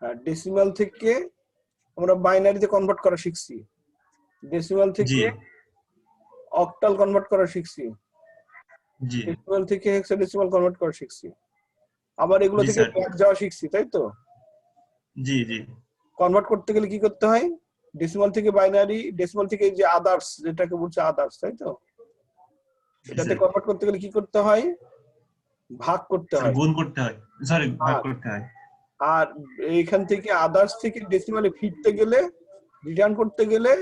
Decimal থেকে আমরা বাইনারিতে কনভার্ট করা শিখছি, ডেসিমাল থেকে অক্টাল কনভার্ট করা শিখছি, ডেসিমাল থেকে হেক্সাডেসিমাল কনভার্ট করা শিখছি, আবার এগুলো থেকে ব্যাক যাওয়া শিখছি, তাই তো? জি জি। কনভার্ট করতে গেলে কি করতে হয়? ডেসিমাল থেকে বাইনারি, ডেসিমাল থেকে যে আদার্স, যেটাকে বলছে আদার্স, তাই তো? এটাতে কনভার্ট করতে গেলে কি করতে হয়? ভাগ করতে হয়, গুণ করতে হয়, সরি ভাগ করতে হয়। আর এইখান থেকে আদার্স থেকে ডেসিমালে ফিরতে গেলে, রিটার্ন করতে গেলে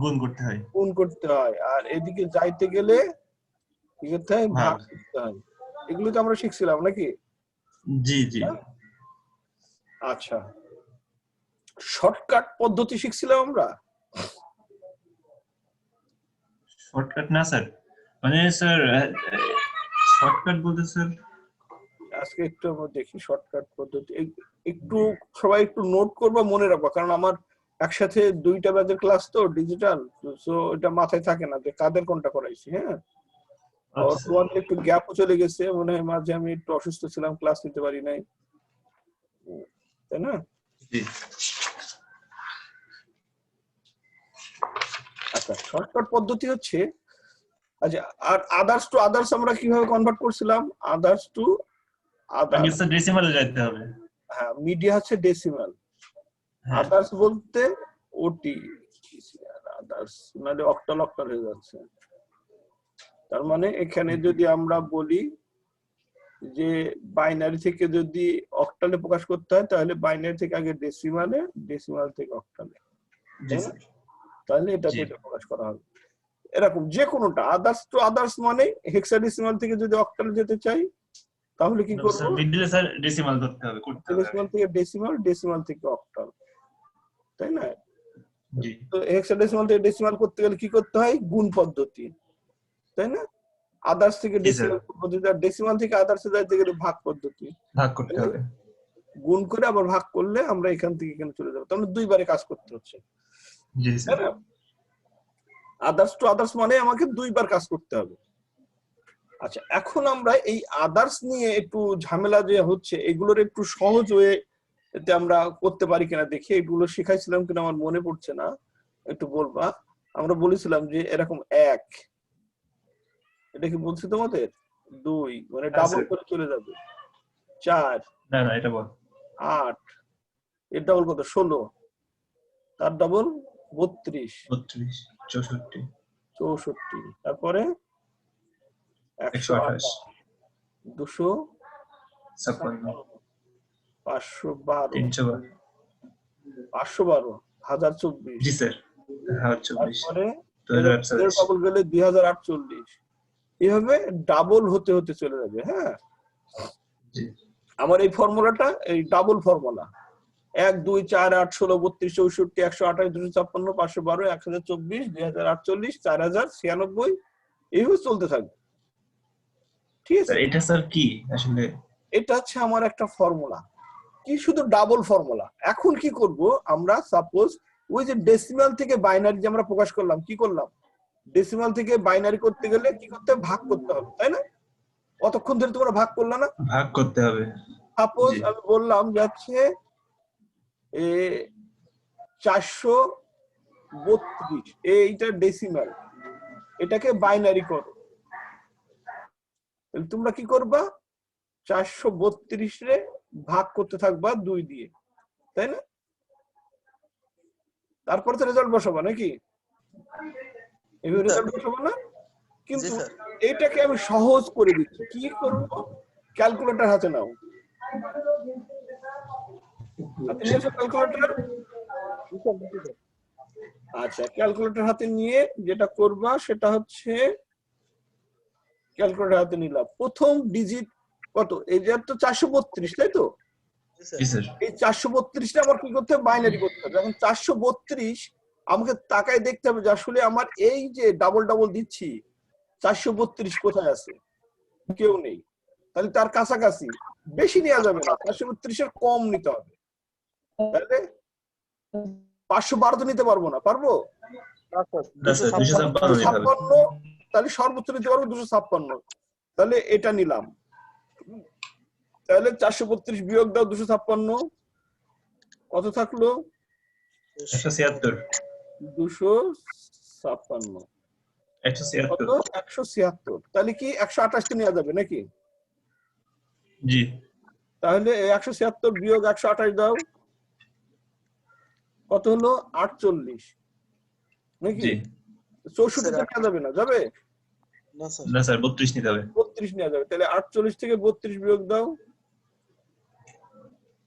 গুণ করতে হয়, গুণ করতে হয়, আর এদিকে যাইতে গেলে কি করতে হয়? ভাগ করতে হয়। এগুলো তো আমরা শিখছিলাম নাকি? জি জি। আচ্ছা, শর্টকাট পদ্ধতি শিখছিলাম আমরা। শর্টকাট না স্যার, মানে স্যার শর্টকাট বলতে স্যার আজকে একটু আমরা দেখি শর্টকাট পদ্ধতি, একটু সবাই একটু নোট করবা, মনে রাখবা, কারণ আমার একসাথে দুইটা ব্যাচের ক্লাস তো ডিজিটাল, সো এটা মাথায় থাকে না যে কাদের কোনটা করাইছি। হ্যাঁ, আর তোমাদের একটু গ্যাপও চলে গেছে, মনে হয় মাঝে আমি একটু অসুস্থ ছিলাম, ক্লাস নিতে পারি নাই, তাই না? আচ্ছা, শর্টকাট পদ্ধতি হচ্ছে, আচ্ছা, আর আদার্স টু আদার্স আমরা কিভাবে কনভার্ট করছিলাম? আদার্স টু আদার্স, ডেসিমালে যেতে হবে। হ্যাঁ, মিডিয়া হচ্ছে ডেসিমাল, আদার্স বলতে ওটি, আদার্স মানে অক্টাল অক্টাল হয়ে যাচ্ছে। তার মানে এখানে যদি আমরা বলি যে বাইনারি থেকে যদি অক্টালে প্রকাশ করতে হয়, তাহলে বাইনারি থেকে আগে ডেসিমালে, ডেসিমাল থেকে অক্টালে, তাহলে এটাতে এটা প্রকাশ করা হবে। এরকম যে কোনোটা আদার্স টু আদার্স মানে হেক্সাডেসিমাল থেকে যদি অক্টালে যেতে চাই তাহলে কি করব? মিডলে স্যার ডেসিমাল ধরতে হবে, করতে হবে। ডেসিমাল থেকে ডেসিমাল, ডেসিমাল থেকে অক্টাল, তাই না? জি। তো হেক্সাডেসিমাল থেকে ডেসিমাল করতে গেলে কি করতে হয়? গুণ পদ্ধতি, তাই না? আদার্স থেকে ডেসিমাল পদ্ধতি, আর ডেসিমাল থেকে আদার্সে যাইতে গেলে ভাগ পদ্ধতি, ভাগ করতে হবে। গুণ করে আবার ভাগ করলে আমরা এখান থেকে এখানে চলে যাব, তাহলে দুইবারে কাজ করতে হচ্ছে। জি স্যার। আদার্স টু আদার্স মানে আমাকে দুইবার কাজ করতে হবে। আচ্ছা, এখন আমরা এই আদার্স নিয়ে একটু ঝামেলা যে হচ্ছে, এগুলোর একটু সহজ হয়ে এতে আমরা করতে পারি কিনা দেখি। এগুলো শিখাইছিলাম কিনা আমার মনে পড়ছে না, একটু বলবা। আমরা বলেছিলাম যে এরকম 1, এটা কি বলছি তোমাদের? 2 মানে ডাবল করে চলে যাবে। 4, না না এটা বল। 8, এর ডাবল কত? 16, তার ডাবল 32, 32, 64, 64, তারপরে 128, 256, 512, 312, 512, 1024, জি স্যার, 1024, তারপরে 2048, ডাবল গেলে 2048, এইভাবে ডাবল হতে হতে চলে যাবে। হ্যাঁ, আমার এই ফর্মুলাটা এই ডাবল ফর্মুলা, 1, 2, 4, 8, 16, 32, 64, 128, 256, 512, 1024, 2048, 4096, এইভাবে চলতে থাকবে। ঠিক আছে, এটা স্যার কি আসলে? এটা হচ্ছে আমার একটা ফর্মুলা, কি শুধু ডাবল ফর্মুলা। এখন কি করব আমরা? সাপোজ ওই যে ডেসিমাল থেকে বাইনারি যে আমরা প্রকাশ করলাম, কি করলাম? ডেসিমাল থেকে বাইনারি করতে গেলে কি করতে হবে? ভাগ করতে হবে, তাই না? কতক্ষণ ধরে তোমরা ভাগ করলা না? ভাগ করতে হবে। সাপোজ আমি বললাম যাচ্ছে 432, এইটা ডেসিমাল, এটাকে বাইনারি করো। তোমরা কি করবা? 432 রে ভাগ করতে থাকবা 2 দিয়ে, তাই না? তারপর তো রেজাল্ট বসাবা নাকি? এভাবে রেজাল্ট বসাবো না? কিন্তু এটাকে আমি সহজ করে দিচ্ছি। কি করব? ক্যালকুলেটর হাতে নাও, হাতে নিয়েছো ক্যালকুলেটর? আচ্ছা, ক্যালকুলেটর হাতে নিয়ে যেটা করবা সেটা হচ্ছে, ক্যালকুলেটর হাতে নিলাম, প্রথম ডিজিট কত? এই যে তো 432, তাই তো? এই 432টা আমার কি করতে হবে? বাইনারি করতে হবে। এখন 432 আমাকে তাকায় দেখতে হবে যে আসলে আমার এই যে ডাবল ডাবল দিচ্ছি 432 কোথায় আছে? কেউ নেই, তাহলে তার কাছাকাছি, বেশি নেওয়া যাবে না, 432 এর কম নিতে হবে। তাহলে 512 তো নিতে পারবো না, পারবো? 256, তাহলে সর্বোচ্চ নিতে পারবো 256, তাহলে এটা নিলাম। তাহলে 432 বিয়োগ দাও 256, কত থাকলো? 176 256 কত? 176 176। তাহলে কি 128 কে নেওয়া যাবে নাকি? জি তাহলে 176 বিয়োগ 128 দাও, কত হলো? 48 নাকি? জি 64 তে নেওয়া যাবে না, যাবে? না স্যার। না স্যার 32 নিতে হবে। 32 নেওয়া যাবে। তাহলে 48 থেকে 32 বিয়োগ দাও,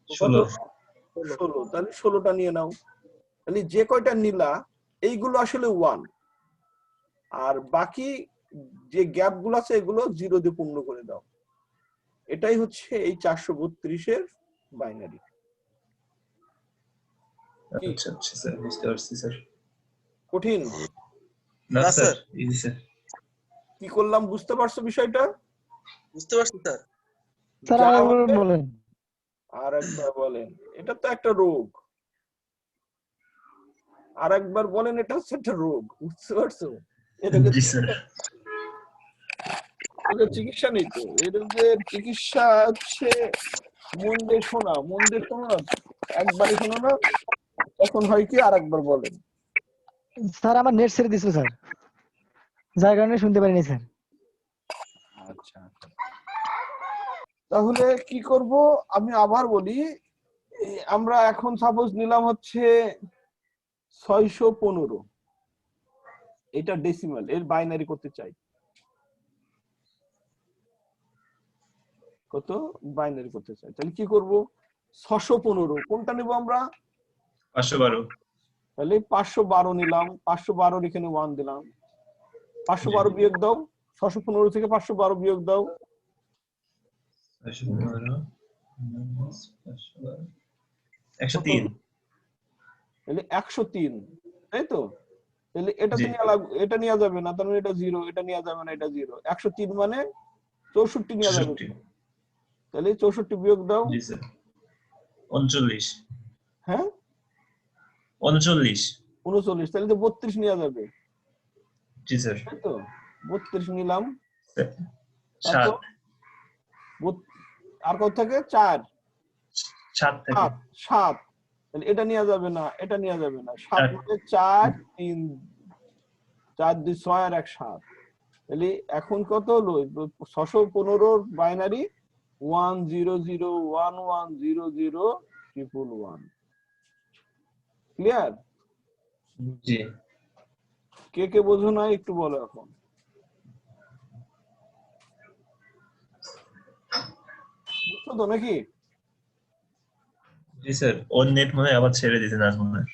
কত? 16 16। তাহলে 16টা নিয়ে নাও। তাহলে যে কয়টা নিলা এইগুলো আসলে 1, আর বাকি যে গ্যাপ গুলো আছে এগুলো 0 দিয়ে পূর্ণ করে দাও। এটাই হচ্ছে এই 432 এর বাইনারি। আচ্ছা আচ্ছা স্যার, বুঝতে পারছি স্যার। কঠিন? না না স্যার, স্যার। Easy sir. কি করলাম বুঝতে পারছো বিষয়টা? বুঝতে পারছি স্যার। স্যার যা আরেকবার হবে বলেন। আরেকবার বলেন। এটা তো একটা রোগ। আরেকবার বলেন, এটা হচ্ছে একটা রোগ, বুঝতে পারছো? এটাকে জি স্যার। চিকিৎসা নেই তো। এই রোগের চিকিৎসা হচ্ছে মন দিয়ে শোনা, মন দিয়ে শোনো না, একবারই শোনো না, তখন হয় কি আরেকবার বলেন। স্যার আমার নেট ছেড়ে দিছিল স্যার, যার কারণে শুনতে পারিনি স্যার। আচ্ছা, তাহলে কি করব আমি আবার বলি। আমরা এখন সাপোজ নিলাম হচ্ছে 615, এটা ডেসিমাল, এর বাইনারি করতে চাই। কত? বাইনারি করতে চাই। তাহলে কি করব? 615 কোনটা নিব আমরা? 512 তাহলে 512 নিলাম, 512 এখানে 1 দিলাম। 512 বিয়োগ দাও, 615 থেকে 512 বিয়োগ দাও, 103। তাহলে 103, তাই তো? তাহলে এটা তো জি এটা নেওয়া যাবে না, তার মানে এটা 0, এটা নেওয়া যাবে না, এটা 0। 103 মানে 64 নেওয়া যাবে। 64। তাহলে 64 বিয়োগ দাও। জি স্যার 39। হ্যাঁ 39। 39, তাহলে তো 32 নেওয়া যাবে, জি স্যার। তাই তো? 32 নিলাম। 7 আর কত থাকে? 4, 7 থেকে 7। তাহলে এটা নেওয়া যাবে না, এটা নেওয়া যাবে না। 7 মানে 4, 3, 4, 2, 6 আর 1, 7। তাহলে এখন কত হলো? 615 বাইনারি 100110011, ক্লিয়ার? জি কে কে বোঝো না একটু বলো এখন। বুঝছো তো নাকি? জি স্যার, ওর নেট মনে হয় আবার ছেড়ে দিয়েছে নাজমুলের।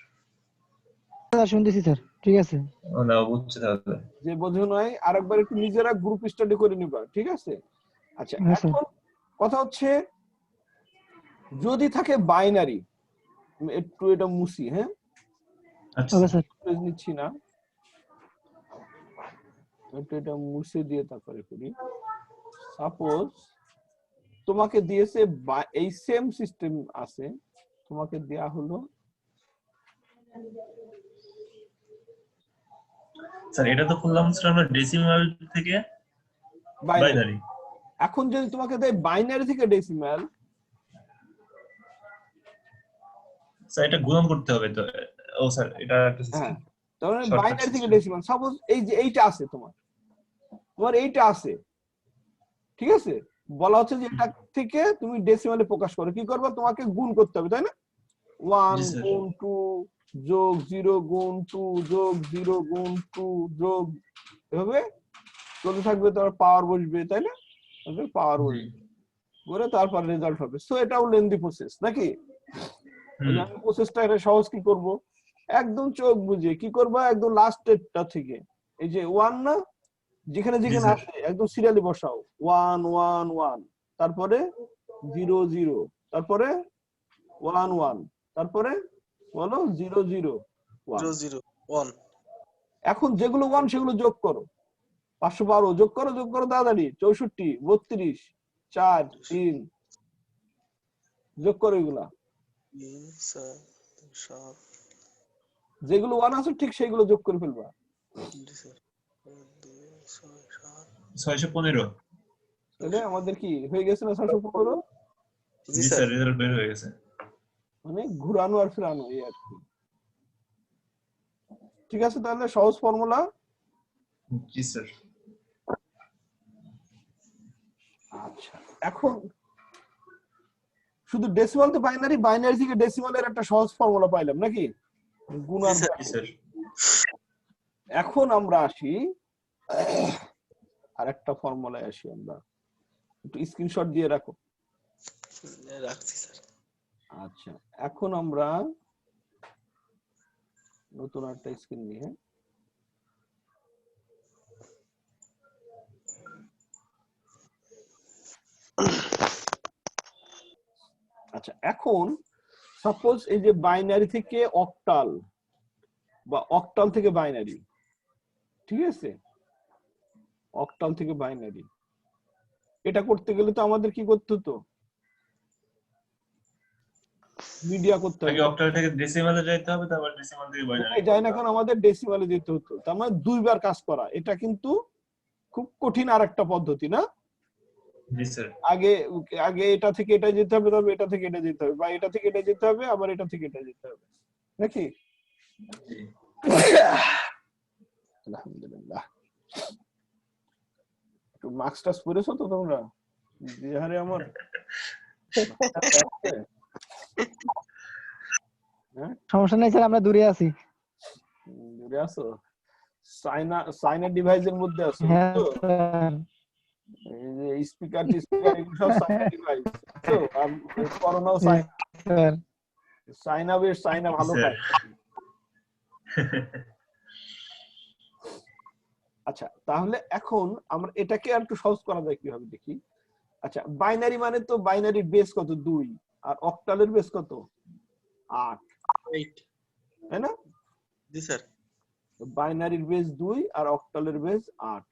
স্যার শুনতেছি স্যার, ঠিক আছে। ও না, বুঝছে তাহলে। যে বোঝো নাই আরেকবার একটু নিজেরা গ্রুপ স্টাডি করে নিবা, ঠিক আছে? আচ্ছা, হ্যাঁ স্যার। এখন কথা হচ্ছে যদি থাকে বাইনারি, একটু এটা মুছি, হ্যাঁ আচ্ছা ওকে স্যার। পেজ নিচ্ছি না, একটু এটা মুছে দিয়ে তারপরে করি। সাপোজ তোমাকে দিয়েছে এই সেম সিস্টেম আছে, তোমাকে দেয়া হলো স্যার, এটা তো করলাম স্যার আমরা ডেসিমাল থেকে বাইনারি। বাইনারি। এখন যদি তোমাকে দেয় বাইনারি থেকে ডেসিমাল, স্যার এটা গুণন করতে হবে তো। ও স্যার, এটা একটা হ্যাঁ, সিস্টেম, তার মানে শর্টকাট বাইনারি থেকে সিস্টেম। ডেসিমাল। সাপোজ এই যে এইটা আছে, তোমার এইটা আছে, ঠিক আছে? বলা হচ্ছে যে এটা থেকে তুমি ডেসিমালে প্রকাশ করো। কি করবে? তোমাকে গুণ করতে হবে, তাই না? 1 জি স্যার। গুণ 2 যোগ 0 গুণ 2 যোগ 0 গুণ 2 যোগ, এভাবে চলতে থাকবে, তারপর পাওয়ার বসবে, তাই না? পাওয়ার জি বসবে করে তারপর রেজাল্ট হবে। সো এটাও লেন্দি প্রসেস নাকি? হুম আমি প্রসেসটা এটা সহজ কি করব, একদম চোখ বুঝে কি করবা, একদম লাস্টেরটা থেকে এই যে 1 না, যেখানে জি যেখানে স্যার। আছে একদম সিরিয়ালি বসাও। 1 1 1, তারপরে 0 0, তারপরে 1 1, তারপরে বলো 0 0 1। 0 0 1 এখন যেগুলো 1 সেগুলো যোগ করো। 512 যোগ করো, যোগ করো তাড়াতাড়ি। 64 32 4 3, যোগ করো এগুলা। 3 7 7 যেগুলো 1 আছে ঠিক সেগুলো যোগ করে ফেলবা। জি স্যার 2 6 7 615। তাহলে আমাদের কি হয়ে গেছে না 615? জি জি স্যার। স্যার, রেজাল্ট বের হয়ে গেছে। মানে ঘুরানো আর ফেরানো এই আর কি। ঠিক আছে, তাহলে সহজ ফর্মুলা। জি স্যার। আচ্ছা, এখন শুধু ডেসিমাল তো বাইনারি, বাইনারি থেকে ডেসিমালের একটা সহজ ফর্মুলা পাইলাম নাকি, গুণ জি আর স্যার, ভাগ। জি স্যার। এখন আমরা আসি আর একটা ফর্মুলায় আসি, আমরা একটু স্ক্রিনশট দিয়ে রাখো। রাখছি স্যার। আচ্ছা, এখন আমরা নতুন একটা স্ক্রিন নিয়ে আচ্ছা, এখন সাপোজ এই যে বাইনারি থেকে অক্টাল বা অক্টাল থেকে বাইনারি, ঠিক আছে, অক্টাল থেকে বাইনারি, এটা করতে গেলে তো আমাদের কি করতে হতো, মিডিয়া করতে আগে হবে। অক্টাল থেকে ডেসিমালে যাইতে হবে, তারপর ডেসিমাল থেকে বাইনারি যাই না, কারণ আমাদের ডেসিমালে যেতে হতো, তার মানে দুইবার কাজ করা, এটা কিন্তু খুব কঠিন আর একটা পদ্ধতি না। জি স্যার। আগে আগে এটা থেকে এটা যেতে হবে, তবে এটা থেকে এটা যেতে হবে, বা এটা থেকে এটা যেতে হবে, আবার এটা থেকে এটা যেতে হবে নাকি। জি। আলহামদুলিল্লাহ। একটু মাস্ক টাস্ক পরেছো তো তোমরা? বিহারে আমার সমস্যা নেই স্যার, আমরা দূরে আছি। দূরে আছো, চাইনা ডিভাইসের মধ্যে আছো হ্যাঁ তো, স্যার। এই যে স্পিকার এগুলো সব চাইনা ডিভাইস তো, আর করোনাও চাইনা, স্যার চাইনা ভালো স্যার। পায়। আচ্ছা, তাহলে এখন আমরা এটাকে আর একটু সহজ করা যায় কিভাবে দেখি। আচ্ছা, বাইনারি মানে তো বাইনারির বেস কত, 2, আর অক্টালের বেস কত, 8, 8 তাই না? জি স্যার। বাইনারির বেস 2 আর অক্টালের বেস 8।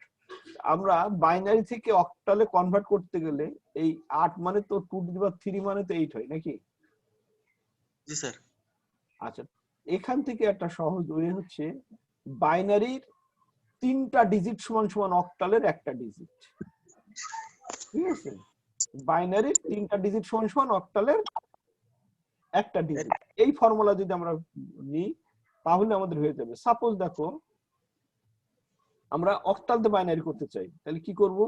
আমরা বাইনারি থেকে অক্টালে কনভার্ট করতে গেলে এই 8 মানে তো 2^3 মানে তো 8 হয় নাকি। জি স্যার। আচ্ছা, এখান থেকে একটা সহজ ওয়ে হচ্ছে বাইনারির 3টা ডিজিট সমান সমান অক্টালের একটা ডিজিট, ঠিক আছে, বাইনারির 3টা ডিজিট সমান সমান অক্টালের একটা ডিজিট। এই ফর্মুলা যদি আমরা নিই তাহলে আমাদের হয়ে যাবে। সাপোজ দেখো আমরা অক্টালতে বাইনারি করতে চাই, তাহলে কি করব,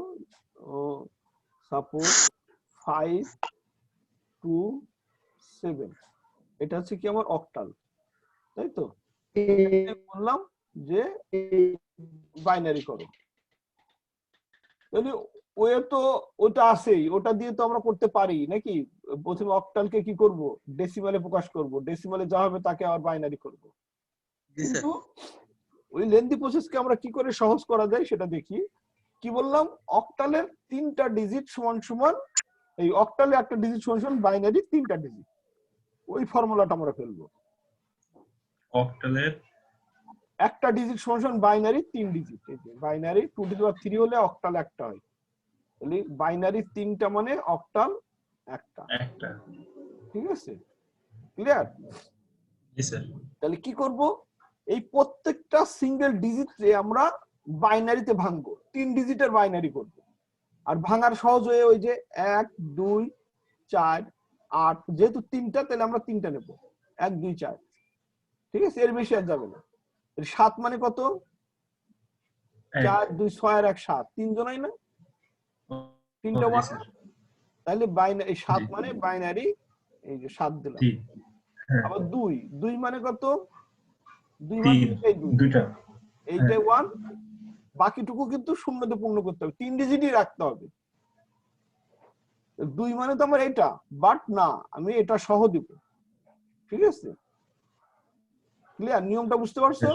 সাপোজ 5 2 7, এটা হচ্ছে কি আমার অক্টাল, তাই তো। বললাম যে বাইনারি করো, তাহলে ওই তো ওটা আছেই, ওটা দিয়ে তো আমরা করতে পারি নাকি। প্রথমে অক্টালকে কি করব, ডেসিমালে প্রকাশ করব, ডেসিমালে যা হবে তাকে আবার বাইনারি করব। জি স্যার। কিন্তু ওই লেন্দি প্রসেসকে আমরা কি করে সহজ করা যায় সেটা দেখি। কি বললাম, অক্টালের 3টা ডিজিট সমান সমান, এই অক্টালে একটা ডিজিট সমান সমান বাইনারি 3টা ডিজিট, ওই ফর্মুলাটা আমরা ফেলবো। অক্টালের একটা ডিজিট সমান সমান বাইনারি 3 ডিজিট, এই যে বাইনারি 2^3 হলে অক্টাল একটা হয়, তাহলে বাইনারি 3টা মানে অক্টাল একটা, একটা। ঠিক আছে, ক্লিয়ার। জি স্যার। তাহলে কি করব, এই প্রত্যেকটা সিঙ্গেল ডিজিটে আমরা বাইনারিতে ভাঙবো, 3 ডিজিটের বাইনারি করব। আর ভাঙার সহজ হয়ে ওই যে 1 2 4 8, যেহেতু 3টা তাহলে আমরা 3টা নেব, 1 2 4, ঠিক আছে, এর বেশি আর যাবে না। 7 মানে কত, 4 2 6 আর 1 7, 3 জনই না, 3টা জি ওয়ান, স্যার। তাহলে বাইনারি 7 জি। মানে বাইনারি, এই যে 7 দিলাম। 3। হ্যাঁ। আবার 2 2 মানে কত, 2 মানে 3 এই 2, দুইটা। এইটা 1, বাকিটুকু কিন্তু শূন্যতে পূর্ণ করতে হবে, 3 ডিজিটই রাখতে হবে। 2 মানে তো আমার এটা, বাট না, আমি এটা সহ দিব, ঠিক আছে, ক্লিয়ার, নিয়মটা বুঝতে পারছো।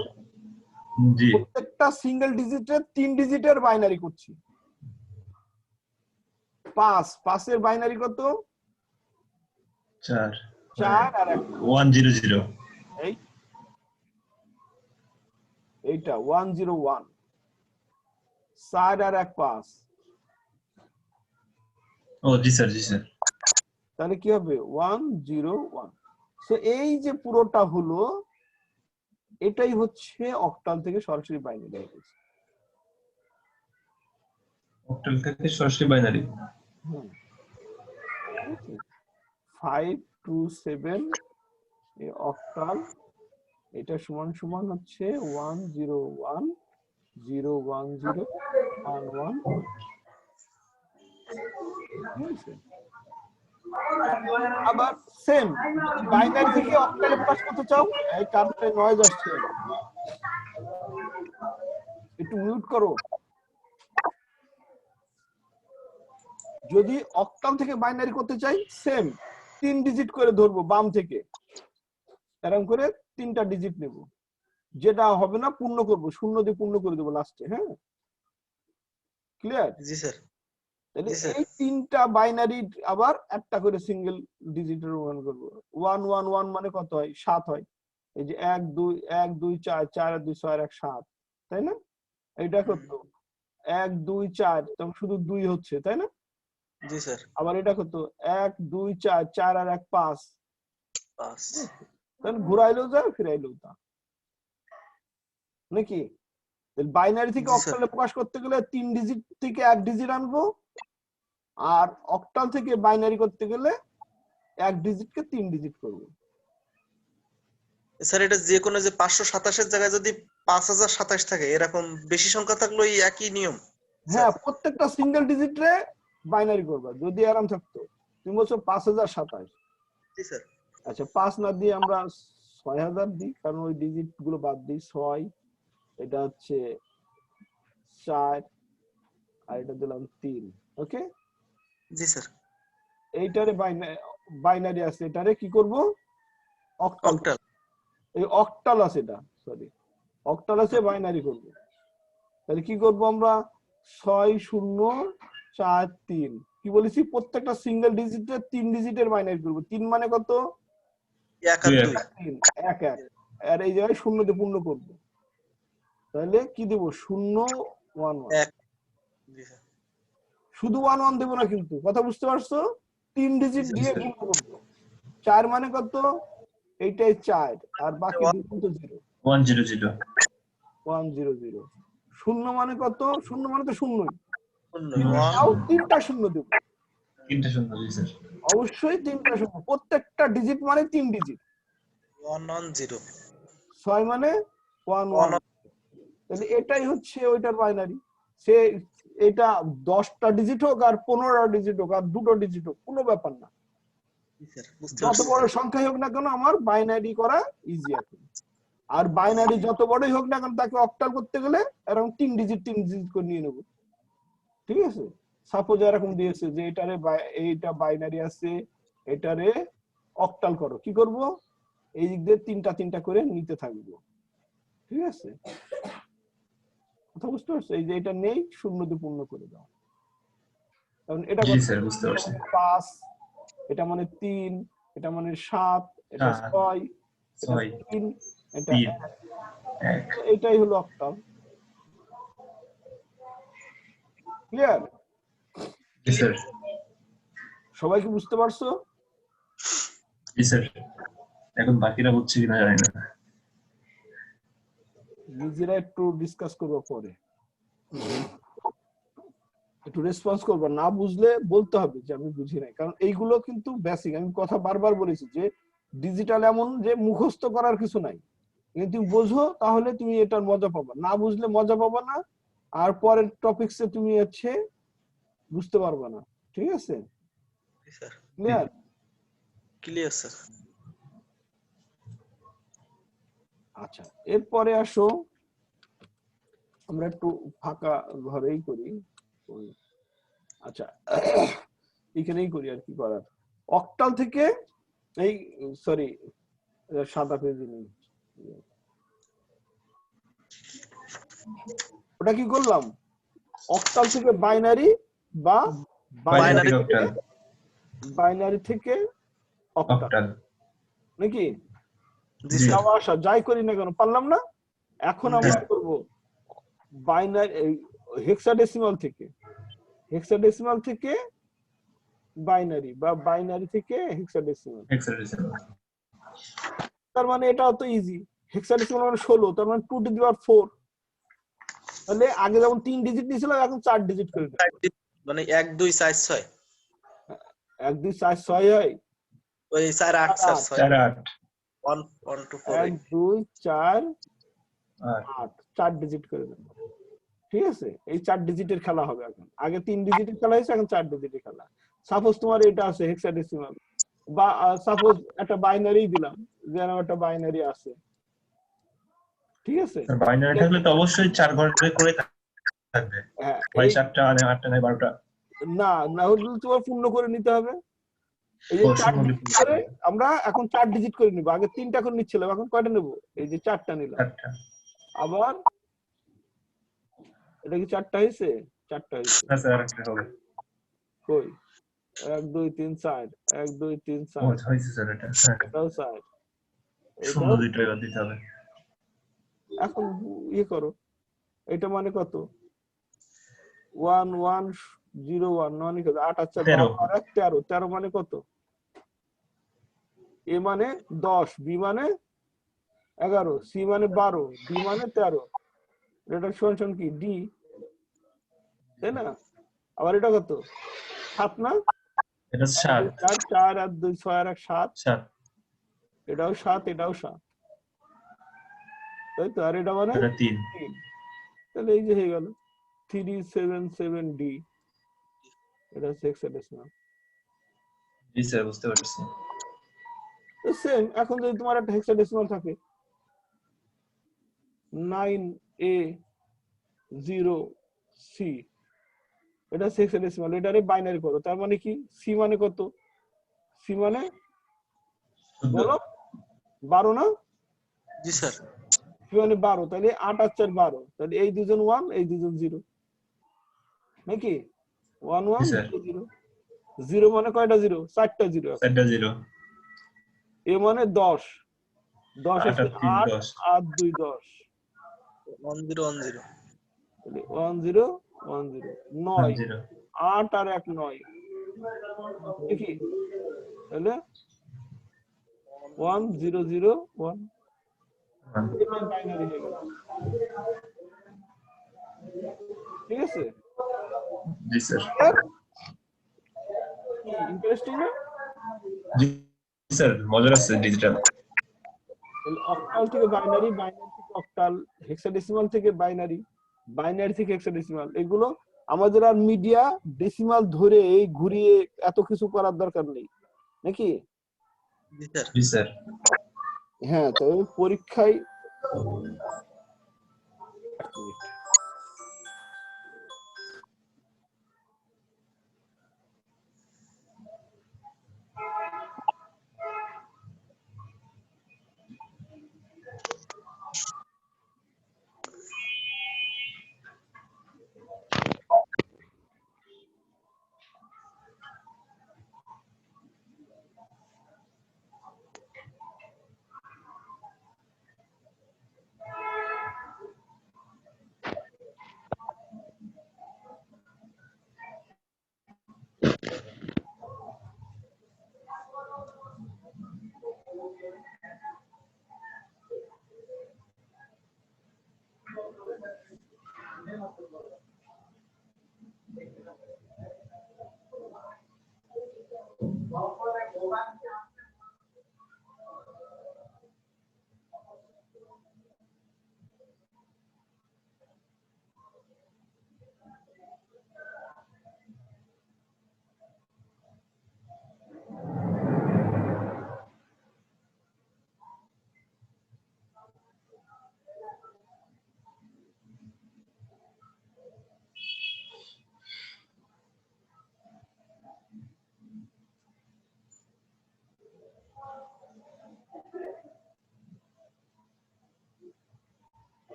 জি। প্রত্যেকটা সিঙ্গেল ডিজিটে 3 ডিজিটের বাইনারি করছি। 5 এর বাইনারি কত, 4 4 আর 100। এই এইটা 101, 4 আর 1 5, ও জি স্যার, জি স্যার। তাহলে কি হবে 101। সো এই যে পুরোটা হলো, এটাই হচ্ছে অক্টাল থেকে সরাসরি বাইনারি হয়ে গেছে। অক্টাল থেকে সরাসরি বাইনারি। 5 2 7 এই অক্টাল এটা সমান সমান হচ্ছে 101.010.11 ঠিক আছে। আবার সেম বাইনারি থেকে অক্টালে প্রকাশ করতে চাও, এই কারণে নয়েজ আসছে, একটু মিউট করো। যদি অক্টাল থেকে বাইনারি করতে চাই সেম 3 ডিজিট করে ধরবো বাম থেকে, এরকম করে 3টা ডিজিট নেব, যেটা হবে না পূর্ণ করব, 0 দিয়ে পূর্ণ করে দেবো লাস্টে। হ্যাঁ, ক্লিয়ার? জি স্যার। তাহলে জি স্যার। এই 3টা বাইনারি আবার একটা করে সিঙ্গেল ডিজিটের ওয়ান করব। 111 মানে কত হয়? 7 হয়। এই যে 1 2 1 2 4 4 আর 2 6 আর 1 7, তাই না? এটা কত? 1 2 4, তখন শুধু 2 হচ্ছে, তাই না? জি স্যার। আবার এটা কত? 1 2 4 4 আর 1 5, 5। তাহলে ঘুরাইলেও যায় ফিরাইলেও তা নাকি? বাইনারি থেকে জি স্যার। অক্টালে প্রকাশ করতে গেলে 3 ডিজিট থেকে 1 ডিজিট আনবো, আর অক্টাল থেকে বাইনারি করতে গেলে 1 ডিজিটকে 3 ডিজিট করবো। স্যার এটা যে কোনো যে 527 এর জায়গায় যদি 5027 থাকে, এরকম বেশি সংখ্যা থাকলেও এই একই নিয়ম? হ্যাঁ, প্রত্যেকটা সিঙ্গেল ডিজিটে বাইনারি করবা। যদি আরাম থাকতো তুমি বলছো 5027, জি স্যার। আচ্ছা 5 না দিয়ে আমরা 6000 দিই, কারণ ওই ডিজিট গুলো বাদ দিই। 6, এটা হচ্ছে 4, আর এটা দিলাম 3। ওকে, জি স্যার। এইটারে বাইনারি আছে, এটারে কি করব? অক্টাল। অক্টাল। এই অক্টাল আছে, এটা সরি অক্টাল আছে, বাইনারি করব। তাহলে কি করব আমরা? 6043, কি বলেছি? প্রত্যেকটা সিঙ্গেল ডিজিটে 3 ডিজিটের বাইনারি করব। 3 মানে কত? 1 আর 2। 3 1 1, আর এই জায়গায় 0 দিয়ে পূর্ণ করব। তাহলে কি দেব? 0 1 1। 1। জি স্যার। শুধু 1 1 দেব না কিন্তু, কথা বুঝতে পারছো? 3 ডিজিট জি দিয়ে স্যার। গুণ করব। 4 মানে কত? এইটাই 4, আর বাকি দুটো তো 0। 100 100। 0 মানে কত? 0 মানে তো শূন্যই, 1 তাও 3টা শূন্য দেব। 3টা শূন্য, জি স্যার। অবশ্যই 3টা শূন্য, প্রত্যেকটা ডিজিট মানে 3 ডিজিট। 110। 6 মানে 1 1, তাহলে এটাই হচ্ছে ওইটার বাইনারি। সে এটা 10টা ডিজিট হোক আর 15টা ডিজিট হোক আর 2টো ডিজিট হোক, কোনো ব্যাপার না। জি স্যার, বুঝতে যত পারছি। বড় সংখ্যাই হোক না কেন আমার বাইনারি করা ইজি এখন। আর বাইনারি যত বড়ই হোক না কেন তাকে অক্টাল করতে গেলে এরকম 3 ডিজিট করে নিয়ে নেব। ঠিক আছে, সাপোজ এরকম দিয়েছে যে এটারে এইটা বাইনারি আছে, এটারে অক্টাল করো। কি করব? এই দিক দিয়ে 3টা করে নিতে থাকবো। ঠিক আছে, কথা বুঝতে পারছো? এই যে এটা নেই, 0 দিয়ে পূর্ণ করে দাও। কারণ এটা জি স্যার, বুঝতে পারছি। 5, এটা মানে 3, এটা মানে 7, এটা 6, এটা 6 3, এটা 3 1। 1। এটাই হলো অক্টাল। ক্লিয়ার? জি স্যার। সবাই কি বুঝতে পারছো? জি স্যার। এখন বাকিরা বুঝছে কিনা জানি না। নিজেরা একটু ডিসকাস করবো পরে, একটু রেসপন্স করবো। না বুঝলে বলতে হবে যে আমি বুঝি নাই, কারণ এইগুলো কিন্তু বেসিক। আমি কথা বারবার বলেছি যে ডিজিটাল এমন যে মুখস্থ করার কিছু নাই, কিন্তু তুমি বোঝো তাহলে তুমি এটার মজা পাবা, না বুঝলে মজা পাবা না, আর পরের টপিকসে তুমি হচ্ছে বুঝতে পারবা না। ঠিক আছে, জি স্যার। ক্লিয়ার? Clear sir. আচ্ছা, এরপরে আসো আমরা একটু ফাঁকা ঘরেই করি। আচ্ছা, এখানেই করি আর কি করার। অক্টাল থেকে এই সরি সাদা পেজে নেই, ওটা কি করলাম? অক্টাল থেকে বাইনারি বা বাইনারি অক্টাল। বাইনারি থেকে অক্টাল অক্টাল নাকি? জি জি। স্যার। যাওয়া আসা যাই করি না কেন, পারলাম না? এখন আমরা হ্যাঁ। করব বাইনারি হেক্সাডেসিমাল থেকে বাইনারি বা বাইনারি থেকে হেক্সাডেসিমাল। হেক্সাডেসিমাল। তার মানে এটাও তো ইজি। হেক্সাডেসিমাল মানে 16, তার মানে 2 টু দি পাওয়ার 4। তাহলে আগে যেমন 3 ডিজিট নিয়েছিল এখন 4 ডিজিট করে দেব। মানে 1 2 4 6, 1 2 4 6 হয়, ওই 4 8 স্যার, 6 4 8 1 2 4 1 2 4 আর 8 4 ডিজিট করে দেন। ঠিক আছে, এই 4 ডিজিটের খেলা হবে এখন। আগে 3 ডিজিটের খেলা হয়েছে, এখন 4 ডিজিটের খেলা। সাপোজ তোমার এটা আছে হেক্সাডেসিমাল, বা সাপোজ একটা বাইনারি দিলাম, যেন একটা বাইনারি আছে। ঠিক আছে, বাইনারি থাকলে তো অবশ্যই 4 ঘরে করে থাকবে, হ্যাঁ হয় এই 4টা না 8টা না 12টা। না না হলে তোমার পূর্ণ করে নিতে হবে। এই যে 4 অবশ্যই ডিজিট করে আমরা এখন 4 ডিজিট করে নিব। আগে 3টা করে নিচ্ছিলাম, এখন কয়টা নেব? এই যে 4টা নিলাম। 4টা। আবার এটা কি 4টা হয়েছে? 4টা হয়েছে। না স্যার আরেকটা হবে। কই 1 2 3 4 1 2 3 ও 4 হয়েছে স্যার এটা। হ্যাঁ, এটাও 4 শূন্য এটাও। দুইটা এবার দিতে হবে। এখন ইয়ে করো, এটা মানে কত? 1 1 0 1 মানে কত? 8 আর 4 13 12 আর 1 13 13 মানে কত? এ মানে 10, বি মানে 11, সি মানে 12, ডি মানে 13। এটা সমান কি ডি, তাই না? আবার এটা কত? 7 না? এটা 1 2 7 4 4 আর 2 6 আর 1 7। 7 এটাও 7, এটাও 7, তাই তো? আর এটা মানে এটা 3। 3। তাহলে এই যে হয়ে গেল 377 ডি। এটা হেক্সাডেসিমাল। জি স্যার বুঝতে পারছি। সেম। এখন যদি তোমার একটা হেক্সাডেসিমাল থাকে 9A 0 C, এটা হেক্সাডেসিমাল, এটারে বাইনারি করো। তার মানে কি? সি মানে কত? সি মানে 14 বলো 12 না? জি স্যার। সি মানে 12, তাহলে 8 আর 4 12, তাহলে এই দুজন 1 এই দুজন 0 নাকি? 1 জি 1 স্যার 0 0 0 মানে কয়টা 0? 4টা 0। 4টা 0 এ মানে 10, 10 8 আছে আর 3 8 10 আর 2 10, 1 0 1 0 তাহলে 1 0 1 0 9, 0 8 আর 1 9 দেখি, তাহলে 1 0 0 1, এটাই বাইনারি হয়ে গেল। ঠিক আছে, জি স্যার। ইন্টারেস্টিং না? জি স্যার মজার আছে ডিজিটাল। অক্টাল থেকে বাইনারি, বাইনারি থেকে অক্টাল, হেক্সাডেসিমাল থেকে বাইনারি, বাইনারি থেকে হেক্সাডেসিমাল, এগুলো আমাদের আর মিডিয়া ডেসিমাল ধরে এই ঘুরিয়ে এত কিছু করার দরকার নেই, নাকি? জি স্যার। জি স্যার। হ্যাঁ, তবে পরীক্ষায় এক মিনিট।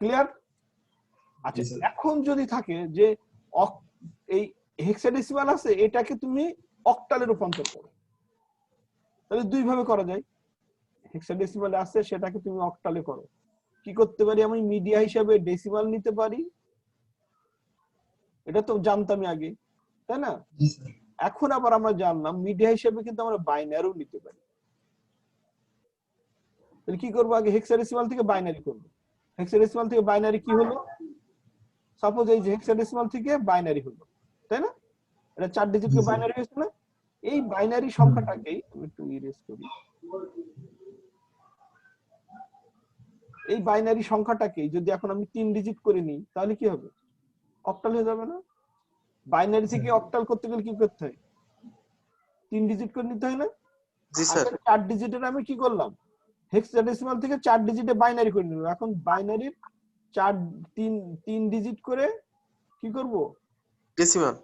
ক্লিয়ার? আচ্ছা, এখন যদি থাকে যে এই হেক্সাডেসিমাল আছে, এটাকে তুমি অক্টালে রূপান্তর করো, তাহলে দুই ভাবে করা যায়। হেক্সাডেসিমালে আছে সেটাকে তুমি অক্টালে করো। কি করতে পারি আমি মিডিয়া হিসাবে ডেসিমাল নিতে পারি, এটা তো জানতামই আগে, তাই না? জি স্যার। এখন আবার আমরা জানলাম মিডিয়া হিসেবে কিন্তু আমরা বাইনারিও নিতে পারি। তাহলে কি করবো, আগে হেক্সাডেসিমাল থেকে বাইনারি করবো। হেক্সাডেসিমাল থেকে বাইনারি কি হলো, সাপোজ এই যে হেক্সাডেসিমাল থেকে বাইনারি হলো, তাই না? এটা 4 ডিজিট কে বাইনারি হয়েছে না? এই বাইনারি সংখ্যাটাকেই আমি একটু ইরেজ করি, এই বাইনারি সংখ্যাটাকেই যদি এখন আমি 3 ডিজিট করে নিই তাহলে কি হবে, অক্টাল হয়ে যাবে না? বাইনারি থেকে অক্টাল করতে গেলে কি করতে হয়, 3 ডিজিট করে নিতে হয় না? জি স্যার। 4 ডিজিটের আমি কি করলাম, হেক্সাডেসিমাল থেকে 4 ডিজিটে বাইনারি করে নিলাম। এখন বাইনারির 3 ডিজিট করে কি করব, ডেসিমাল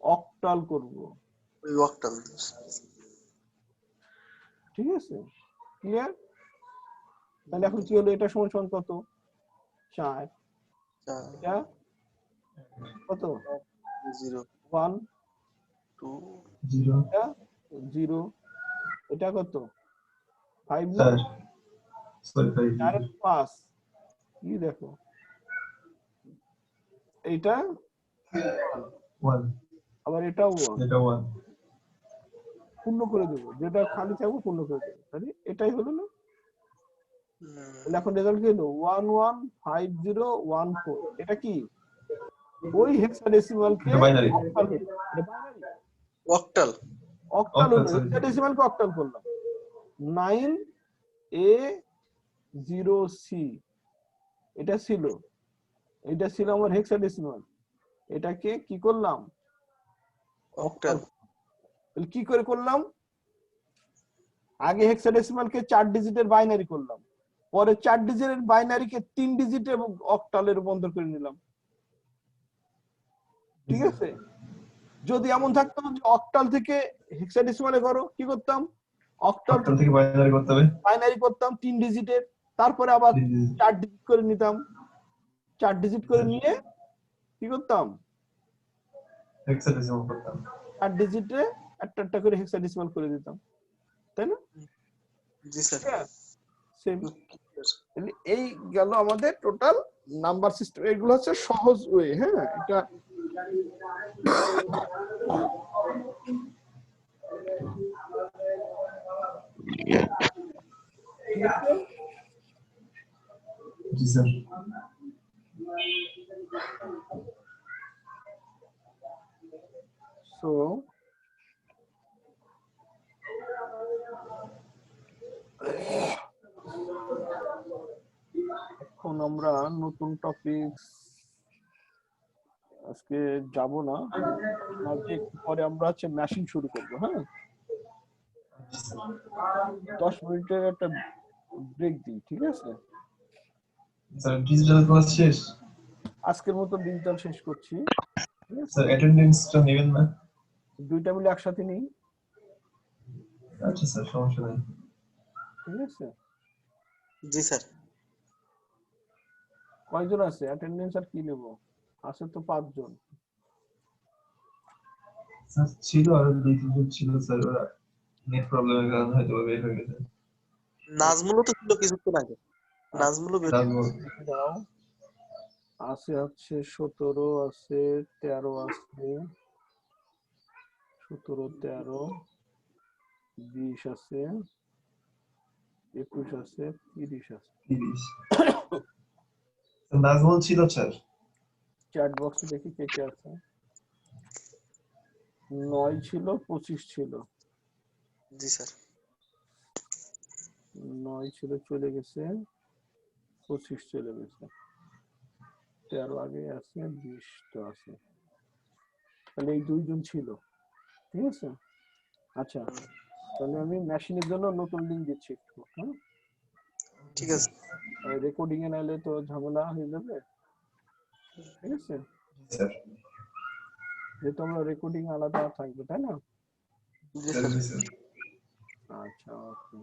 অক্টাল করব। ওই অক্টাল। ঠিক আছে, ক্লিয়ার? তাহলে এখন কি হলো, এটা সমান সমান কত, 4, এটা কত, 0 1 2 0 এটা 0, এটা কত 5 না, স্যার সরি 4 আর 5 কি দেখো, এইটা 1 আবার এটাও 1, এটা 1 পূর্ণ করে দেবো, যেটা খালি থাকবে পূর্ণ করে দেবো, তাহলে এটাই হলো না? তাহলে এখন রেজাল্ট কি হলো, 115014, এটা কি ওই হেক্সাডেসিমাল কে এটা বাইনারি। অক্টাল হলো, এটা বাইনারি অক্টাল অক্টাল হলো, Octal, sorry. হেক্সাডেসিমাল কে অক্টাল করলাম। 9A0C এটা ছিল, এটা ছিল আমার হেক্সাডেসিমাল, এটাকে কি করলাম, অক্টাল। তাহলে কি করে করলাম, আগে হেক্সাডেসিমাল কে 4 ডিজিটের বাইনারি করলাম, পরে 4 ডিজিটের বাইনারি কে 3 ডিজিটে এবং অক্টালে রূপান্তর করে নিলাম। ঠিক আছে, যদি এমন থাকতো যে অক্টাল থেকে হেক্সাডেসিমালে করো, কি করতাম, অক্টাল অক্টাল থেকে বাইনারি করতে হবে। বাইনারি করতাম 3 ডিজিটের, তারপরে আবার 4 ডিজিট করে নিতাম, 4 ডিজিট করে নিয়ে কি করতাম, হেক্সাডেসিমাল করতাম। 4 ডিজিটে একটা একটা করে হেক্সাডেসিমাল করে দিতাম, তাই না? জি স্যার। সেম। এই গেল আমাদের টোটাল নাম্বার সিস্টেম, এগুলো হচ্ছে সহজ ওয়ে। হ্যাঁ, এটা ঠিক আছে। জি স্যার। সো এখন আমরা নতুন টপিক আজকে যাব না, আজকে একটু পরে আমরা হচ্ছে ম্যাশিং শুরু করব। হ্যাঁ, 10 মিনিটের একটা ব্রেক দিই, ঠিক আছে? স্যার ডিজিটাল ক্লাস শেষ। আজকের মতো ডিজিটাল শেষ করছি, ঠিক আছে? স্যার অ্যাটেন্ডেন্সটা নেবেন না? দুইটা মিলে একসাথে নেই, আচ্ছা স্যার, সমস্যা নাই। ঠিক আছে? জি স্যার। কয়জন আছে অ্যাটেন্ডেন্স আর কি নেব, আছে তো 5 জন। স্যার ছিল আরো 2-3 জন ছিল স্যার, ওরা নেট প্রবলেমের কারণে হয়তো বের হয়ে গেছে। নাজমুলও তো ছিল কিছুক্ষণ আগে, নাজমুলও বের নাজমুল। দাও, আছে হচ্ছে 17 আছে, 13 আছে, 17 13 20 আছে, 21 আছে, 30 আছে। 30 নাজমুল ছিল স্যার। চ্যাট বক্সে দেখি কে কে আছে। 9 ছিল, 25 ছিল। জি স্যার। 9 ছিল চলে গেছে, 25 চলে গেছে, 13 আগে আছে, 20 তো আছে। তাহলে এই 2 জন ছিল, ঠিক আছে? আচ্ছা, তাহলে আমি মেশিনের জন্য নতুন লিংক দিচ্ছি একটু। হ্যাঁ, ঠিক আছে রেকর্ডিং এ নাইলে তো ঝামেলা হয়ে যাবে, ঠিক আছে? স্যার। যেহেতু আমরা রেকর্ডিং আলাদা থাকবে, তাই না? জি স্যার। স্যার। আচ্ছা, ওকে।